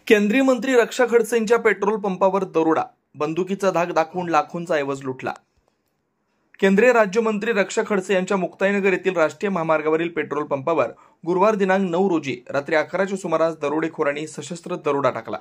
केंद्रीय मंत्री रक्षा खडसेंच्या पेट्रोल पंपावर दरोडा, बंदुकीचा धाक दाखवून लाखोंचा ऐवज लुटला। केंद्रीय राज्यमंत्री रक्षा खडसे यांच्या मुक्ताईनगर येथील राष्ट्रीय महामार्गावरील पेट्रोल पंपावर गुरुवार दिनांक 9 रोजी रात्री 11च्या सुमारास दरोडेखोरांनी सशस्त्र दरोडा टाकला।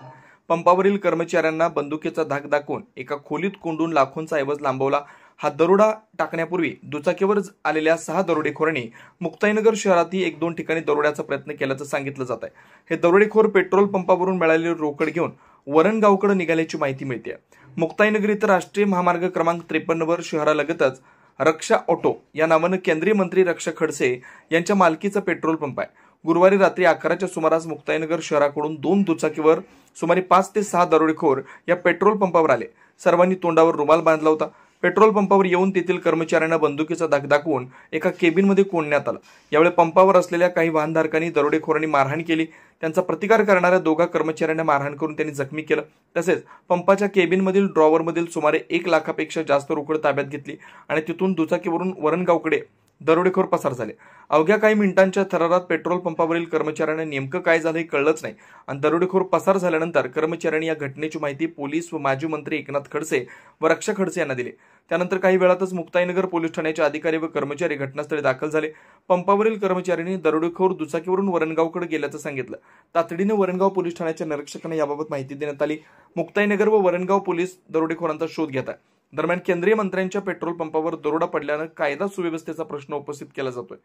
पंपावरील कर्मचाऱ्यांना बंदुकीचा धाक दाखवून एका खोलीत कोंडून लाखोंचा ऐवज लांबवला। हा दरोडा टाकण्यापूर्वी दुचाकीवर आलेल्या 6 दरोडेखोरांनी मुक्ताईनगर शहरातही 1-2 ठिकाणी दरोड्याचा प्रयत्न केल्याचं सांगितलं जात आहे। हे दरोडेखोर पेट्रोल पंपावरून मिळालेली रोकड घेऊन वरणगावकडे निघाल्याची माहिती मिळते। मुक्ताईनगर इथं राष्ट्रीय महामार्ग क्रमांक 53 वर शहरालगतच रक्षा ऑटो या नावानं केंद्रीय मंत्री रक्षा खडसे यांच्या मालकीचा पेट्रोल पंप आहे। गुरुवारी रात्री 11च्या सुमारास मुक्ताईनगर शहराकडून 2 दुचाकीवर सुमारे 5 ते 6 दरोडेखोर या पेट्रोल पंपावर आले। सर्वांनी तोंडावर रुमाल बांधला होता। पेट्रोल पंपावर येऊन तेथील कर्मचाऱ्यांना बंदुकीचा धाक दाखवून एका केबिनमध्ये कोंडण्यात आलं। यावेळी पंपावर असलेल्या काही वाहनधारकांनी दरोडेखोरांनी मारहाण केली। त्यांचा प्रतिकार करणाऱ्या 2 कर्मचाऱ्यांना मारहाण करून त्यांनी जखमी केलं। तसेच पंपाच्या केबिनमधील ड्रॉवरमधील सुमारे 1 लाखापेक्षा जास्त रोकड ताब्यात घेतली आणि तिथून दुचाकीवरून वरणगावकडे दरोडेखोर पसार झाले। अवघ्या काही मिनिटांच्या थरारात पेट्रोल पंपावरील कर्मचाऱ्यांना नेमकं काय झालं हे कळलंच नाही आणि दरोडेखोर पसार झाल्यानंतर कर्मचाऱ्यांनी या घटनेची माहिती पोलीस व माजी मंत्री एकनाथ खडसे व रक्षा खडसे यांना दिली। त्यानंतर काही वेळातच मुक्ताईनगर पोलीस ठाण्याचे अधिकारी व कर्मचारी घटनास्थळी दाखल झाले। पंपावरील कर्मचाऱ्यांनी दरोडेखोर दुचाकीवरून वरणगावकडे गेल्याचं सांगितलं। तातडीने वरणगाव पोलीस ठाण्याच्या निरीक्षकांना याबाबत माहिती देण्यात आली। मुक्ताईनगर व वरणगाव पोलीस दरोडेखोरांचा शोध घेत आहेत। दरम्यान केंद्रीय मंत्र्यांच्या पेट्रोल पंपावर दरोडा पडल्यानं कायदा सुव्यवस्थेचा प्रश्न उपस्थित केला जातोय।